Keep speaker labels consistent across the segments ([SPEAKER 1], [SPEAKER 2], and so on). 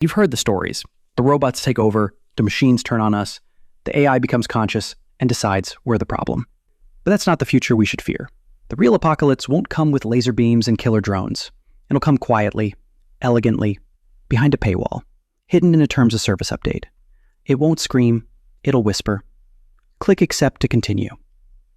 [SPEAKER 1] You've heard the stories. The robots take over, the machines turn on us, the AI becomes conscious and decides we're the problem. But that's not the future we should fear. The real apocalypse won't come with laser beams and killer drones. It'll come quietly, elegantly, behind a paywall, hidden in a terms of service update. It won't scream, it'll whisper. Click accept to continue.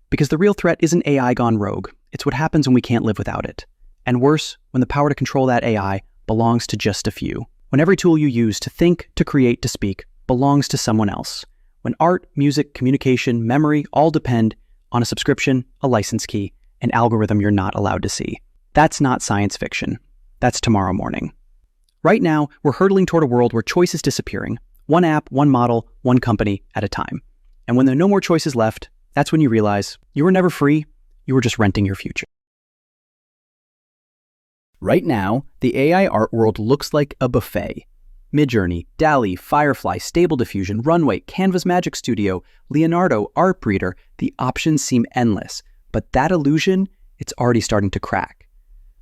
[SPEAKER 1] Because the real threat isn't AI gone rogue, it's what happens when we can't live without it. And worse, when the power to control that AI belongs to just a few. When every tool you use to think, to create, to speak belongs to someone else. When art, music, communication, memory all depend on a subscription, a license key, an algorithm you're not allowed to see. That's not science fiction. That's tomorrow morning. Right now, we're hurtling toward a world where choice is disappearing. One app, one model, one company at a time. And when there are no more choices left, that's when you realize you were never free, you were just renting your future. Right now, the AI art world looks like a buffet. Midjourney, DALL, Firefly, Stable Diffusion, Runway, Canva's Magic Studio, Leonardo, Art Breeder, the options seem endless. But that illusion, it's already starting to crack.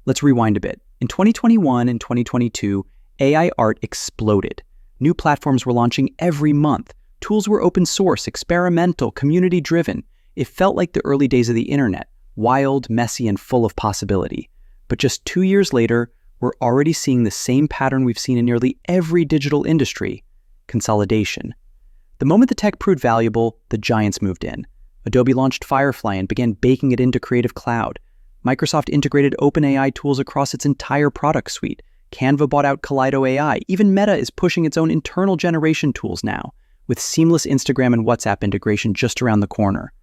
[SPEAKER 1] Let's rewind a bit. In 2021 and 2022, AI art exploded. New platforms were launching every month. Tools were open source, experimental, community-driven. It felt like the early days of the internet, wild, messy, and full of possibility. But just 2 years later, we're already seeing the same pattern we've seen in nearly every digital industry: consolidation. The moment the tech proved valuable, the giants moved in. Adobe launched Firefly and began baking it into Creative Cloud. Microsoft integrated OpenAI tools across its entire product suite. Canva bought out Kaleido AI. Even Meta is pushing its own internal generation tools now, with seamless Instagram and WhatsApp integration just around the corner.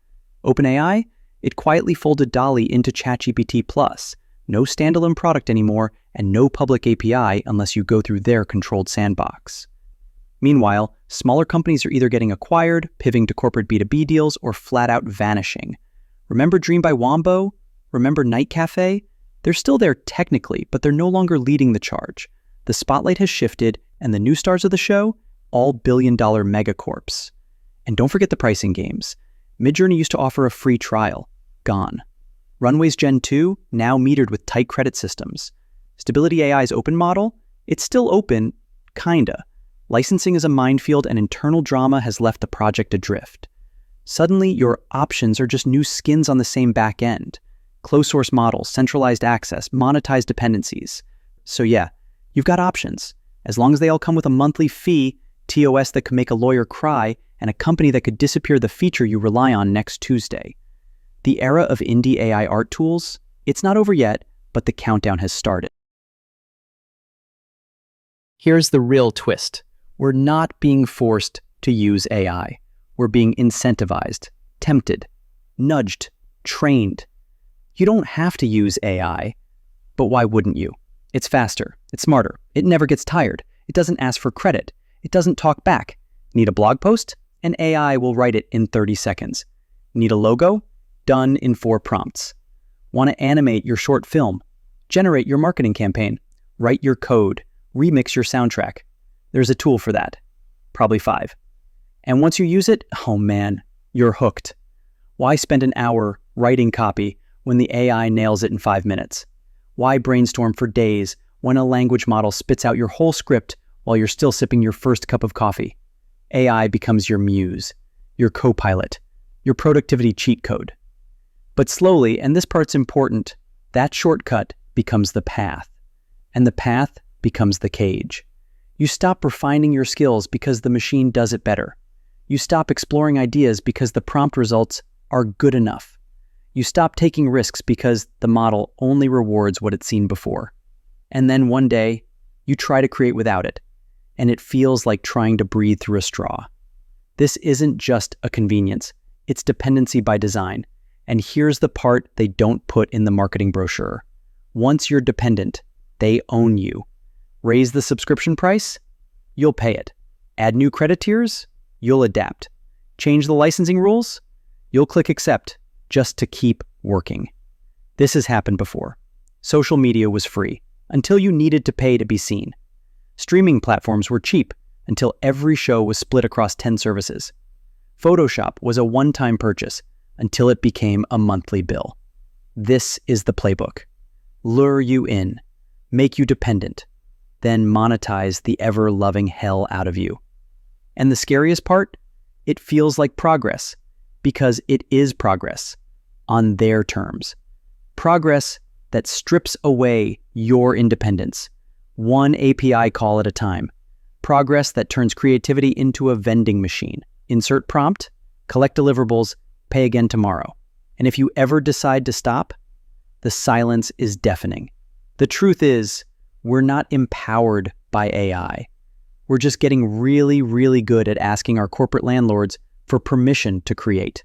[SPEAKER 1] OpenAI? It quietly folded DALL into ChatGPT Plus. No standalone product anymore, and no public API unless you go through their controlled sandbox. Meanwhile, smaller companies are either getting acquired, pivoting to corporate B2B deals, or flat out vanishing. Remember Dream by Wombo? Remember Night Cafe? They're still there technically, but they're no longer leading the charge. The spotlight has shifted, and the new stars of the show? All billion-dollar megacorps. And don't forget the pricing games. Midjourney used to offer a free trial. Gone. Runway's Gen 2, now metered with tight credit systems. Stability AI's open model? It's still open, kinda. Licensing is a minefield, and internal drama has left the project adrift. Suddenly, your options are just new skins on the same back end. Closed-source models, centralized access, monetized dependencies. So yeah, you've got options. As long as they all come with a monthly fee, TOS that could make a lawyer cry, and a company that could disappear the feature you rely on next Tuesday. The era of indie AI art tools, it's not over yet, but the countdown has started. Here's the real twist. We're not being forced to use AI. We're being incentivized, tempted, nudged, trained. You don't have to use AI, but why wouldn't you? It's faster, it's smarter, it never gets tired, it doesn't ask for credit, it doesn't talk back. Need a blog post? An AI will write it in 30 seconds. Need a logo? Done in 4 prompts. Want to animate your short film? Generate your marketing campaign? Write your code? Remix your soundtrack? There's a tool for that. Probably 5. And once you use it, oh man, you're hooked. Why spend an hour writing copy when the AI nails it in 5 minutes? Why brainstorm for days when a language model spits out your whole script while you're still sipping your first cup of coffee? AI becomes your muse, your co-pilot, your productivity cheat code. But slowly, and this part's important, that shortcut becomes the path, and the path becomes the cage. You stop refining your skills because the machine does it better. You stop exploring ideas because the prompt results are good enough. You stop taking risks because the model only rewards what it's seen before. And then one day, you try to create without it, and it feels like trying to breathe through a straw. This isn't just a convenience, it's dependency by design. And here's the part they don't put in the marketing brochure. Once you're dependent, they own you. Raise the subscription price? You'll pay it. Add new credit tiers? You'll adapt. Change the licensing rules? You'll click accept just to keep working. This has happened before. Social media was free until you needed to pay to be seen. Streaming platforms were cheap until every show was split across 10 services. Photoshop was a one-time purchase until it became a monthly bill. This is the playbook. Lure you in, make you dependent, then monetize the ever-loving hell out of you. And the scariest part? It feels like progress, because it is progress on their terms. Progress that strips away your independence, one API call at a time. Progress that turns creativity into a vending machine. Insert prompt, collect deliverables, pay again tomorrow. And if you ever decide to stop, the silence is deafening. The truth is, we're not empowered by AI. We're just getting really, really good at asking our corporate landlords for permission to create.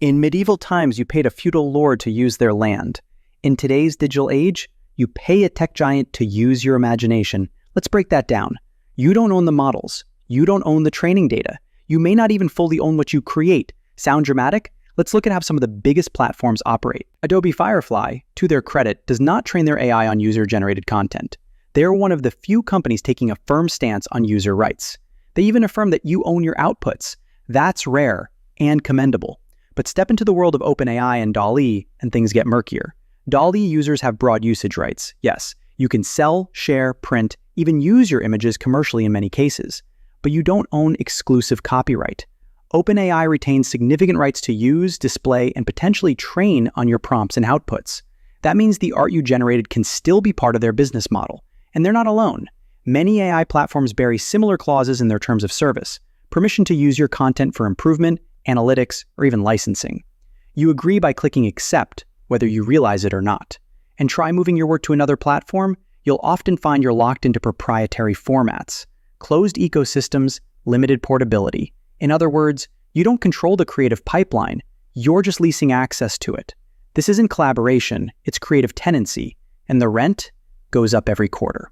[SPEAKER 1] In medieval times, you paid a feudal lord to use their land. In today's digital age, you pay a tech giant to use your imagination. Let's break that down. You don't own the models. You don't own the training data. You may not even fully own what you create. Sound dramatic? Let's look at how some of the biggest platforms operate. Adobe Firefly, to their credit, does not train their AI on user-generated content. They're one of the few companies taking a firm stance on user rights. They even affirm that you own your outputs. That's rare and commendable. But step into the world of OpenAI and DALL and things get murkier. DALL users have broad usage rights. Yes, you can sell, share, print, even use your images commercially in many cases. But you don't own exclusive copyright. OpenAI retains significant rights to use, display, and potentially train on your prompts and outputs. That means the art you generated can still be part of their business model. And they're not alone. Many AI platforms bury similar clauses in their terms of service. Permission to use your content for improvement, analytics, or even licensing. You agree by clicking accept, whether you realize it or not. And try moving your work to another platform, you'll often find you're locked into proprietary formats, closed ecosystems, limited portability. In other words, you don't control the creative pipeline, you're just leasing access to it. This isn't collaboration, it's creative tenancy, and the rent goes up every quarter.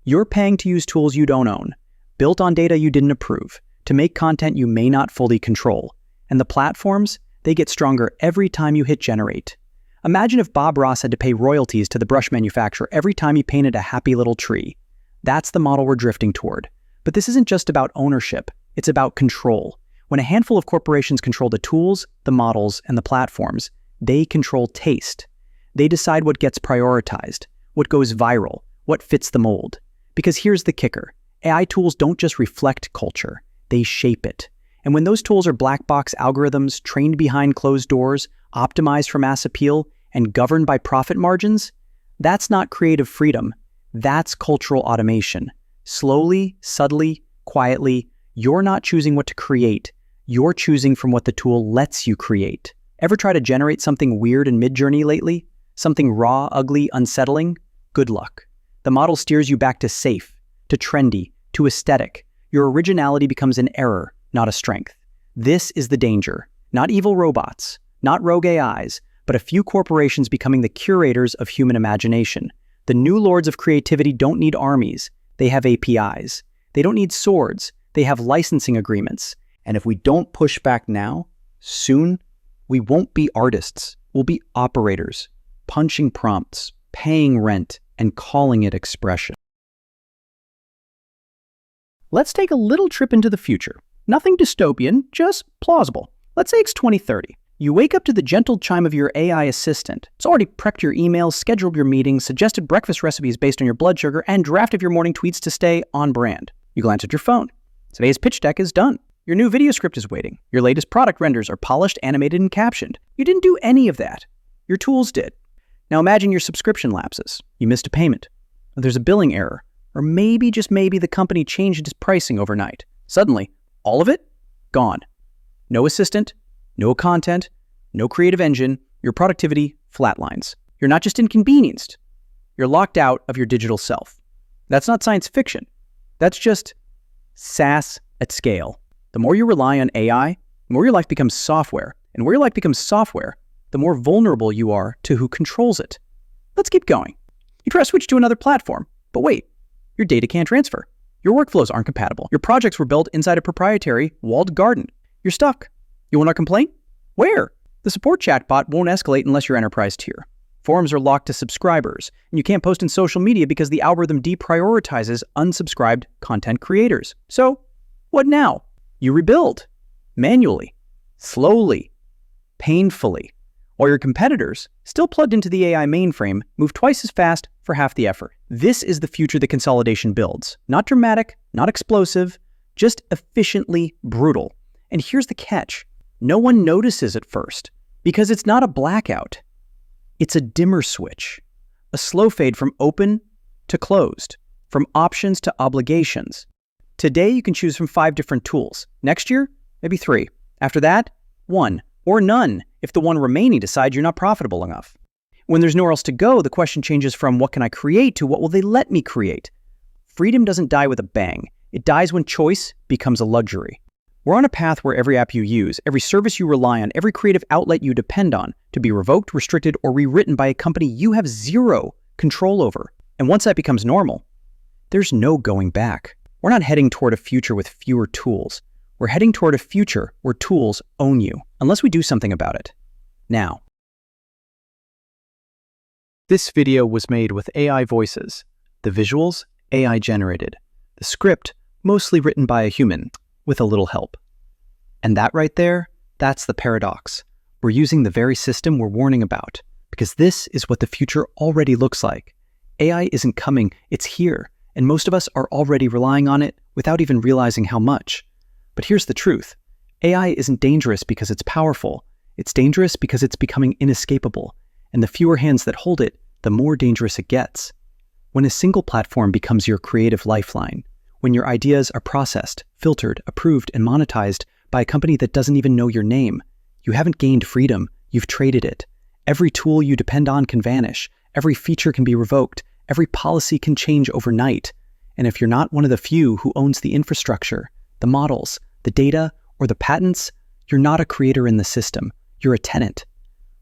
[SPEAKER 1] You're paying to use tools you don't own, built on data you didn't approve, to make content you may not fully control. And the platforms, they get stronger every time you hit generate. Imagine if Bob Ross had to pay royalties to the brush manufacturer every time he painted a happy little tree. That's the model we're drifting toward. But this isn't just about ownership, it's about control. When a handful of corporations control the tools, the models, and the platforms, they control taste. They decide what gets prioritized, what goes viral, what fits the mold. Because here's the kicker. AI tools don't just reflect culture, they shape it. And when those tools are black box algorithms trained behind closed doors, optimized for mass appeal, and governed by profit margins, that's not creative freedom, that's cultural automation. Slowly, subtly, quietly, you're not choosing what to create, you're choosing from what the tool lets you create. Ever try to generate something weird in Midjourney lately? Something raw, ugly, unsettling? Good luck. The model steers you back to safe, to trendy, to aesthetic. Your originality becomes an error, not a strength. This is the danger. Not evil robots, not rogue AIs, but a few corporations becoming the curators of human imagination. The new lords of creativity don't need armies, they have APIs. They don't need swords, they have licensing agreements. And if we don't push back now, soon, we won't be artists. We'll be operators, punching prompts, paying rent, and calling it expression. Let's take a little trip into the future. Nothing dystopian, just plausible. Let's say it's 2030. You wake up to the gentle chime of your AI assistant. It's already prepped your emails, scheduled your meetings, suggested breakfast recipes based on your blood sugar, and drafted your morning tweets to stay on brand. You glance at your phone. Today's pitch deck is done. Your new video script is waiting. Your latest product renders are polished, animated, and captioned. You didn't do any of that. Your tools did. Now imagine your subscription lapses. You missed a payment. Or there's a billing error. Or maybe, just maybe, the company changed its pricing overnight. Suddenly, all of it? Gone. No assistant, no content, no creative engine, your productivity flatlines. You're not just inconvenienced, you're locked out of your digital self. That's not science fiction. That's just SaaS at scale. The more you rely on AI, the more your life becomes software. And where your life becomes software, the more vulnerable you are to who controls it. Let's keep going. You try to switch to another platform, but wait, your data can't transfer. Your workflows aren't compatible. Your projects were built inside a proprietary walled garden. You're stuck. You want to complain? Where? The support chatbot won't escalate unless you're enterprise tier. Forums are locked to subscribers, and you can't post in social media because the algorithm deprioritizes unsubscribed content creators. So, what now? You rebuild. Manually. Slowly. Painfully. while your competitors, still plugged into the AI mainframe, move twice as fast for half the effort. This is the future that consolidation builds. Not dramatic, not explosive, just efficiently brutal. And here's the catch. No one notices at first, because it's not a blackout. It's a dimmer switch, a slow fade from open to closed, from options to obligations. Today, you can choose from 5 different tools. Next year, maybe 3. After that, 1 or none if the one remaining decides you're not profitable enough. When there's nowhere else to go, the question changes from what can I create to what will they let me create? Freedom doesn't die with a bang. It dies when choice becomes a luxury. We're on a path where every app you use, every service you rely on, every creative outlet you depend on to be revoked, restricted, or rewritten by a company you have zero control over. And once that becomes normal, there's no going back. We're not heading toward a future with fewer tools. We're heading toward a future where tools own you, unless we do something about it. Now. This video was made with AI voices. The visuals, AI generated. The script, mostly written by a human, with a little help. And that right there, that's the paradox. We're using the very system we're warning about, because this is what the future already looks like. AI isn't coming, it's here, and most of us are already relying on it without even realizing how much. But here's the truth. AI isn't dangerous because it's powerful. It's dangerous because it's becoming inescapable, and the fewer hands that hold it, the more dangerous it gets. When a single platform becomes your creative lifeline, when your ideas are processed, filtered, approved, and monetized by a company that doesn't even know your name, you haven't gained freedom, you've traded it. Every tool you depend on can vanish, every feature can be revoked, every policy can change overnight. And if you're not one of the few who owns the infrastructure, the models, the data, or the patents, you're not a creator in the system, you're a tenant.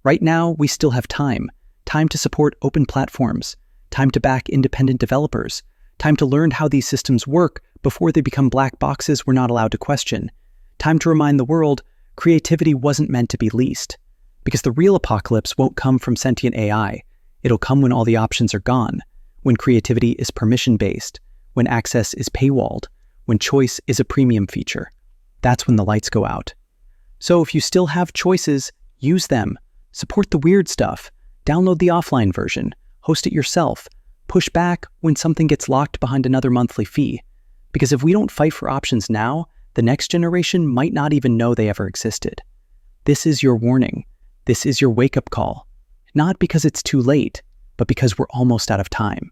[SPEAKER 1] Right now, we still have time to support open platforms, time to back independent developers, time to learn how these systems work before they become black boxes we're not allowed to question. Time to remind the world creativity wasn't meant to be leased. Because the real apocalypse won't come from sentient AI. It'll come when all the options are gone, when creativity is permission-based, when access is paywalled, when choice is a premium feature. That's when the lights go out. So if you still have choices, use them. Support the weird stuff. Download the offline version. Host it yourself. Push back when something gets locked behind another monthly fee. Because if we don't fight for options now, the next generation might not even know they ever existed. This is your warning. This is your wake-up call. Not because it's too late, but because we're almost out of time.